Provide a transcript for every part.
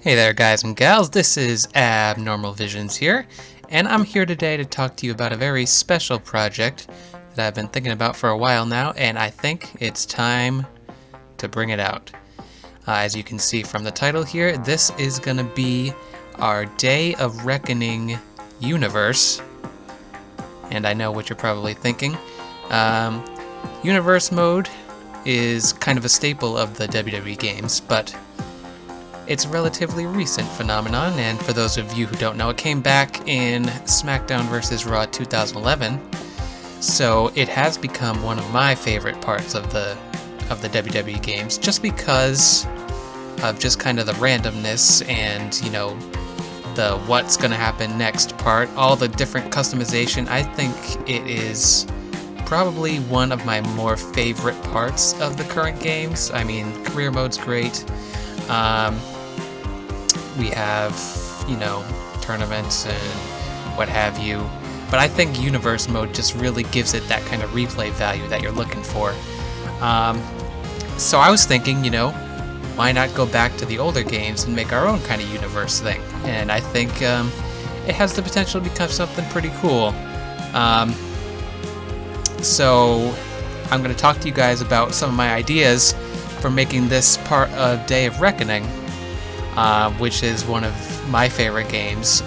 Hey there guys and gals, this is Abnormal Visions here, and I'm here today to talk to you about a very special project that I've been thinking about for a while now, and I think it's time to bring it out. As you can see from the title here, this is going to be our Day of Reckoning universe, and I know what you're probably thinking. Universe Mode is kind of a staple of the WWE games, but it's a relatively recent phenomenon, and for those of you who don't know, it came back in SmackDown vs. Raw 2011, so it has become one of my favorite parts of the WWE games, just because of just kind of the randomness and, you know, the what's gonna happen next part, all the different customization. I think it is probably one of my more favorite parts of the current games. I mean, career mode's great. We have, you know, tournaments and what have you, but I think Universe Mode just really gives it that kind of replay value that you're looking for. So I was thinking, you know, why not go back to the older games and make our own kind of universe thing? And I think it has the potential to become something pretty cool. So I'm going to talk to you guys about some of my ideas for making this part of Day of Reckoning, which is one of my favorite games,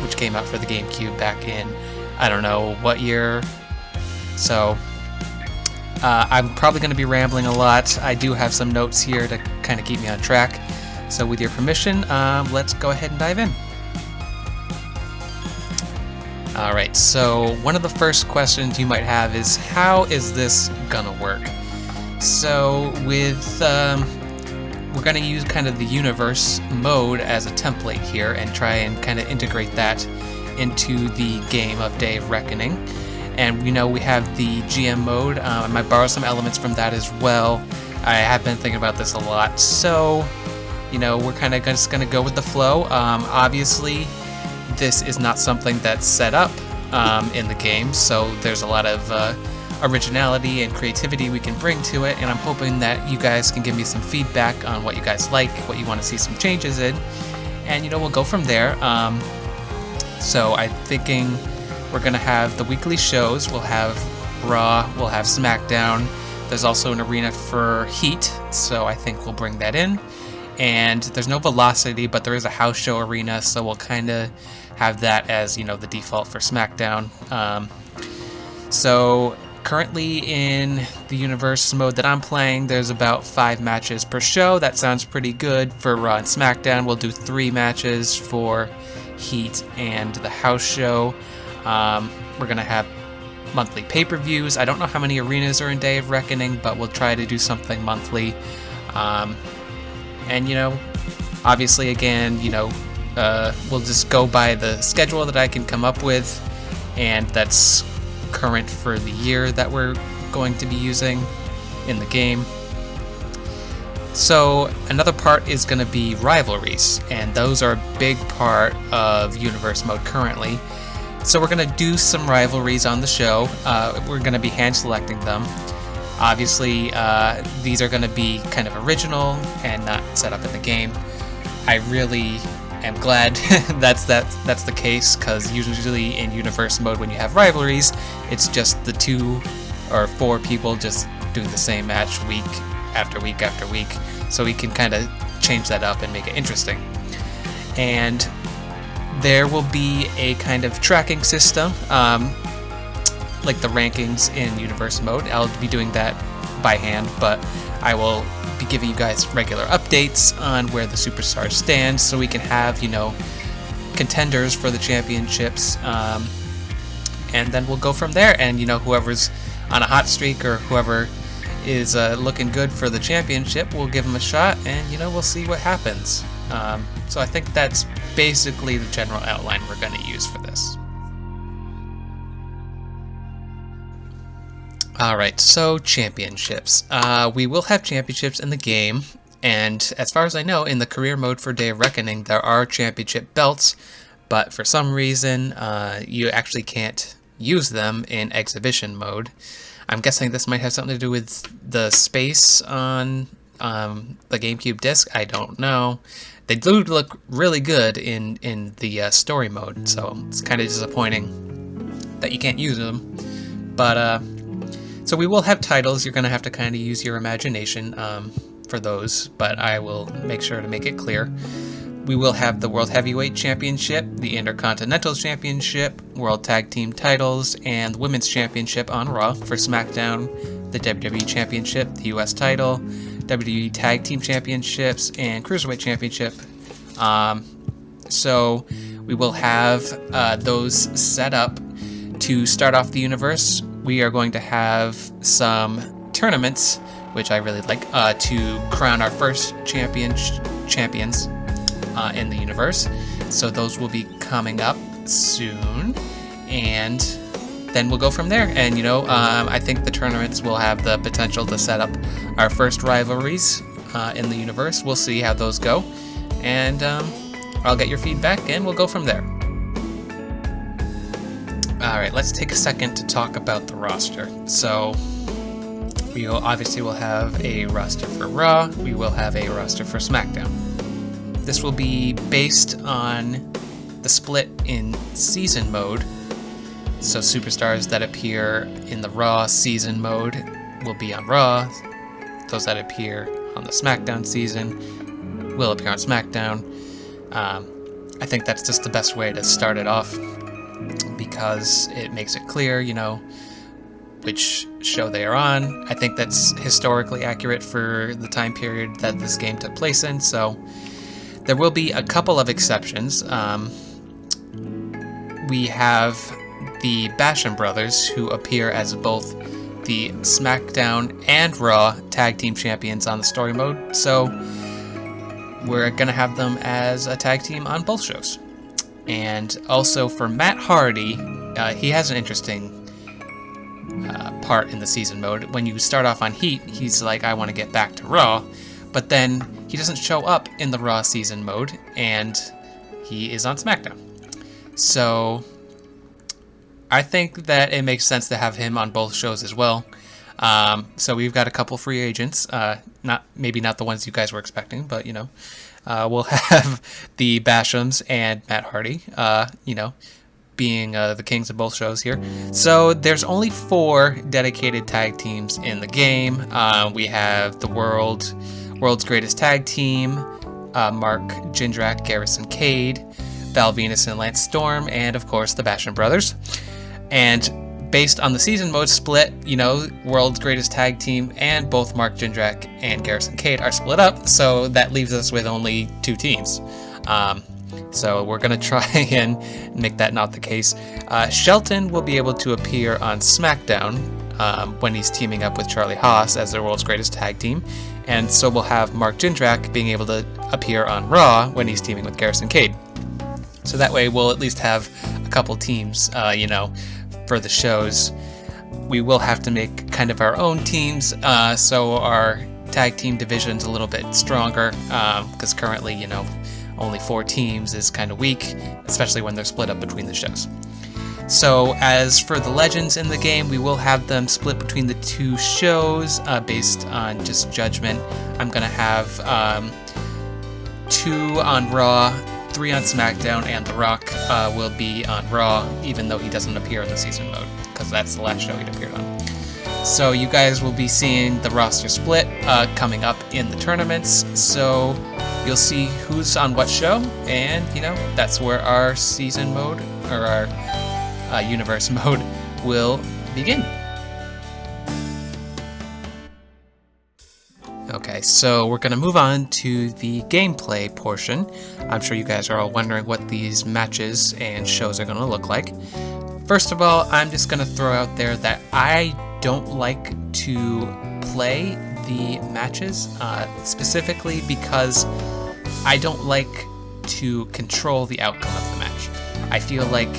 which came out for the GameCube back in, I don't know what year. So I'm probably going to be rambling a lot. I do have some notes here to kind of keep me on track. So with your permission, let's go ahead and dive in. Alright, so one of the first questions you might have is, how is this gonna work? So with we're going to use kind of the universe mode as a template here and try and kind of integrate that into the game of Day of Reckoning. And you know, we have the GM mode. I might borrow some elements from that as well. I have been thinking about this a lot, so you know, we're kind of just going to go with the flow. Obviously, this is not something that's set up in the game, so there's a lot of originality and creativity we can bring to it, and I'm hoping that you guys can give me some feedback on what you guys like, what you want to see some changes in, and you know, we'll go from there. So I'm thinking we're gonna have the weekly shows. We'll have Raw, we'll have SmackDown. There's also an arena for Heat, so I think we'll bring that in. And there's no Velocity, but there is a house show arena, so we'll kind of have that as, you know, the default for SmackDown. So currently in the universe mode that I'm playing, there's about 5 matches per show. That sounds pretty good for Raw and SmackDown. We'll do 3 matches for Heat and the house show. We're going to have monthly pay-per-views. I don't know how many arenas are in Day of Reckoning, but we'll try to do something monthly. And, you know, obviously, again, you know, we'll just go by the schedule that I can come up with, and that's current for the year that we're going to be using in the game. So another part is going to be rivalries, and those are a big part of Universe Mode currently. So we're going to do some rivalries on the show. We're going to be hand selecting them. Obviously, these are going to be kind of original and not set up in the game. I really am glad that's the case, because usually in Universe Mode, when you have rivalries, it's just the 2 or 4 people just doing the same match week after week after week. So we can kind of change that up and make it interesting. And there will be a kind of tracking system, like the rankings in Universe Mode. I'll be doing that by hand, but I will be giving you guys regular updates on where the superstars stand, so we can have, you know, contenders for the championships, and then we'll go from there. And you know, whoever's on a hot streak or whoever is looking good for the championship, we'll give them a shot, and you know, we'll see what happens. So I think that's basically the general outline we're going to use for this. Alright, so championships. We will have championships in the game, and as far as I know, in the career mode for Day of Reckoning, there are championship belts, but for some reason, you actually can't use them in exhibition mode. I'm guessing this might have something to do with the space on The GameCube disc, I don't know. They do look really good in the story mode, so it's kind of disappointing that you can't use them. But so we will have titles. You're gonna have to kind of use your imagination for those, but I will make sure to make it clear. We will have the World Heavyweight Championship, the Intercontinental Championship, World Tag Team titles, and the Women's Championship on Raw. For SmackDown, the WWE Championship, the US title, WWE Tag Team Championships, and Cruiserweight Championship. So we will have those set up to start off the universe. We are going to have some tournaments, which I really like, to crown our first champions in the universe. So those will be coming up soon, and then we'll go from there. And I think the tournaments will have the potential to set up our first rivalries in the universe. We'll see how those go, and I'll get your feedback and we'll go from there. Alright, let's take a second to talk about the roster. So we obviously will have a roster for Raw, we will have a roster for SmackDown. This will be based on the split in season mode. So superstars that appear in the Raw season mode will be on Raw. Those that appear on the SmackDown season will appear on SmackDown. I think that's just the best way to start it off, because it makes it clear, which show they are on. I think that's historically accurate for the time period that this game took place in, so there will be a couple of exceptions. We have the Basham brothers, who appear as both the SmackDown and Raw Tag Team Champions on the story mode, so we're going to have them as a tag team on both shows. And also for Matt Hardy, he has an interesting part in the season mode. When you start off on Heat, he's like, I want to get back to Raw, but then he doesn't show up in the Raw season mode, and he is on SmackDown. So I think that it makes sense to have him on both shows as well. So we've got a couple free agents, maybe not the ones you guys were expecting, but we'll have the Bashams and Matt Hardy, being the kings of both shows here. So there's only 4 dedicated tag teams in the game. We have the World's Greatest Tag Team, Mark Jindrak, Garrison Cade, Val Venus and Lance Storm, and of course the Basham brothers. And based on the season mode split, World's Greatest Tag Team and both Mark Jindrak and Garrison Cade are split up, so that leaves us with only 2 teams. So we're going to try and make that not the case. Shelton will be able to appear on SmackDown when he's teaming up with Charlie Haas as their World's Greatest Tag Team, and so we'll have Mark Jindrak being able to appear on Raw when he's teaming with Garrison Cade. So that way we'll at least have a couple teams, for the shows. We will have to make kind of our own teams, so our tag team division's a little bit stronger, because currently, only 4 teams is kind of weak, especially when they're split up between the shows. So as for the legends in the game, we will have them split between the 2 shows, based on just judgment. I'm going to have 2 on Raw, 3 on SmackDown, and The Rock will be on Raw, even though he doesn't appear in the season mode, because that's the last show he appeared on. So you guys will be seeing the roster split coming up in the tournaments, so you'll see who's on what show, and that's where our season mode, or our universe mode, will begin. Okay, so we're going to move on to the gameplay portion. I'm sure you guys are all wondering what these matches and shows are going to look like. First of all, I'm just going to throw out there that I don't like to play the matches, specifically because I don't like to control the outcome of the match. I feel like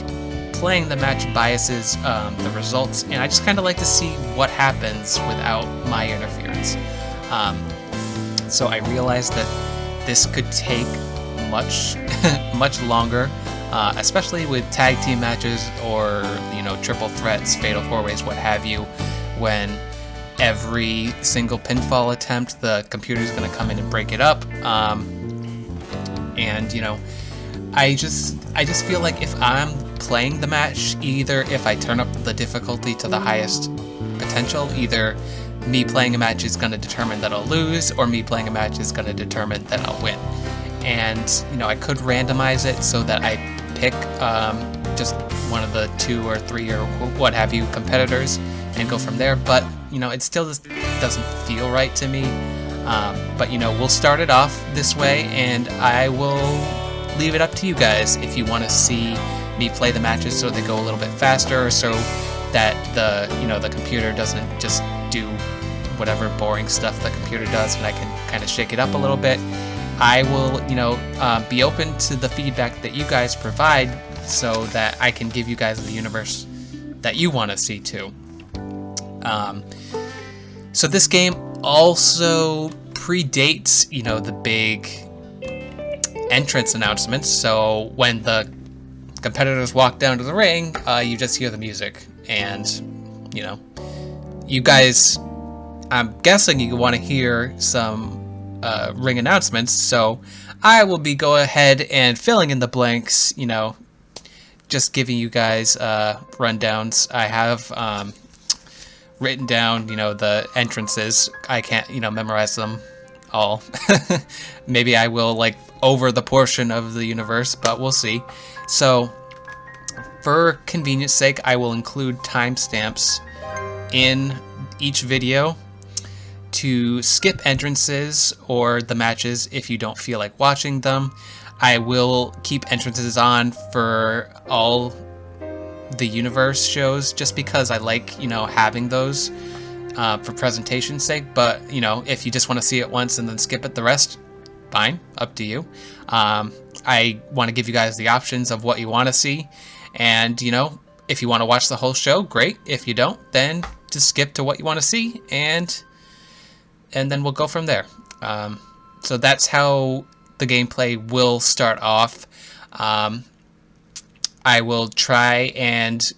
playing the match biases the results, and I just kind of like to see what happens without my interference. So I realized that this could take much longer, especially with tag team matches or triple threats, fatal 4-ways, what have you, when every single pinfall attempt, the computer's going to come in and break it up. And you know, I just feel like if I'm playing the match, either if I turn up the difficulty to the highest potential, either me playing a match is going to determine that I'll lose, or me playing a match is going to determine that I'll win. And you know, I could randomize it so that I pick just one of the 2 or 3 or what have you competitors and go from there, but you know, it still just doesn't feel right to me. But you know, we'll start it off this way, and I will leave it up to you guys if you want to see me play the matches so they go a little bit faster, so that the computer doesn't just do whatever boring stuff the computer does, and I can kind of shake it up a little bit. I will, you know, be open to the feedback that you guys provide, so that I can give you guys the universe that you want to see too. So this game also predates, you know, the big entrance announcements. So when the competitors walk down to the ring, you just hear the music, and you know, you guys, I'm guessing you want to hear some ring announcements, so I will be go ahead and filling in the blanks, you know, just giving you guys rundowns. I have written down, you know, the entrances. I can't, you know, memorize them all. Maybe I will, like, over the portion of the universe, but we'll see. So for convenience sake, I will include timestamps in each video to skip entrances or the matches if you don't feel like watching them. I will keep entrances on for all the universe shows, just because I like, you know, having those for presentation's sake. But you know, if you just want to see it once and then skip it the rest, fine, up to you. I want to give you guys the options of what you want to see, and you know, if you want to watch the whole show, great. If you don't, then just skip to what you want to see, and then we'll go from there. So that's how the gameplay will start off. I will try and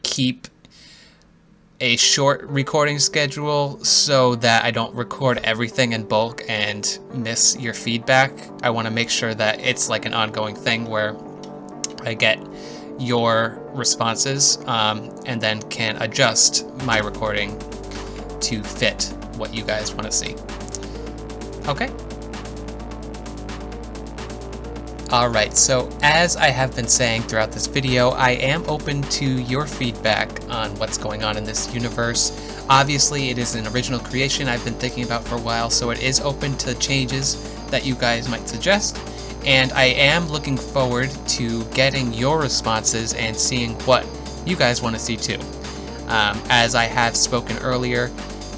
keep a short recording schedule so that I don't record everything in bulk and miss your feedback. I want to make sure that it's like an ongoing thing where I get your responses, and then can adjust my recording to fit what you guys want to see. Okay. Alright, so as I have been saying throughout this video, I am open to your feedback on what's going on in this universe. Obviously, it is an original creation I've been thinking about for a while, so it is open to changes that you guys might suggest. And I am looking forward to getting your responses and seeing what you guys want to see too. As I have spoken earlier,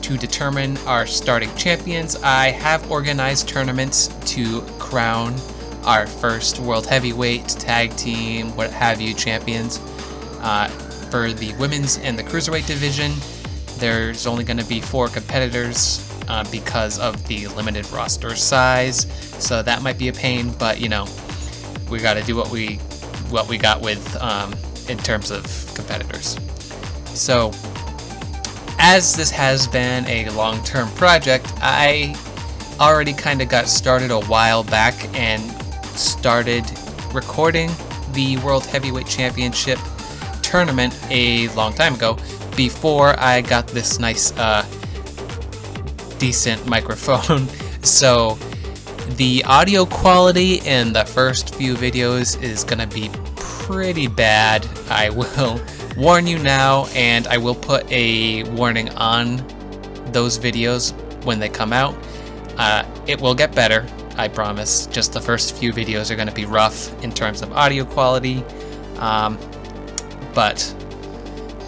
to determine our starting champions, I have organized tournaments to crown our first World Heavyweight, Tag Team, what have you, champions. For the women's and the Cruiserweight division, there's only going to be 4 competitors because of the limited roster size, so that might be a pain, but you know, we got to do what we got with in terms of competitors. So as this has been a long-term project, I already kind of got started a while back and started recording the World Heavyweight Championship tournament a long time ago, before I got this nice decent microphone. So the audio quality in the first few videos is gonna be pretty bad. I will warn you now, and I will put a warning on those videos when they come out. It will get better, I promise. Just the first few videos are going to be rough in terms of audio quality, but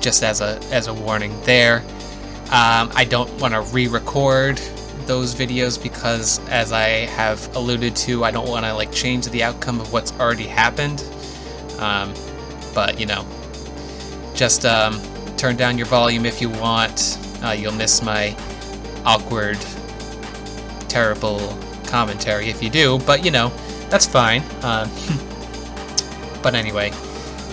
just as a warning there. I don't want to re-record those videos because, as I have alluded to, I don't want to like change the outcome of what's already happened. But you know, just turn down your volume if you want. You'll miss my awkward, terrible commentary if you do, but you know, that's fine. But anyway,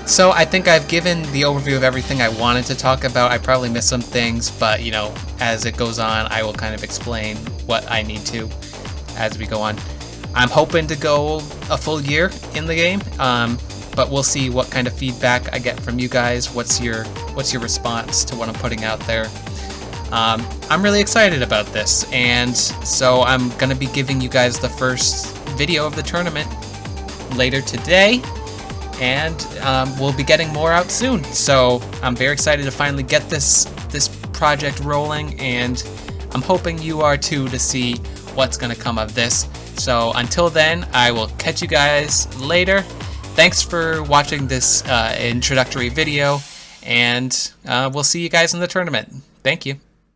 so I think I've given the overview of everything I wanted to talk about. I probably missed some things, but you know, as it goes on, I will kind of explain what I need to as we go on. I'm hoping to go a full year in the game, but we'll see what kind of feedback I get from you guys. What's your response to what I'm putting out there? I'm really excited about this, and so I'm gonna be giving you guys the first video of the tournament later today, and we'll be getting more out soon. So I'm very excited to finally get this project rolling, and I'm hoping you are too, to see what's going to come of this. So until then, I will catch you guys later. Thanks for watching this introductory video, and we'll see you guys in the tournament. Thank you.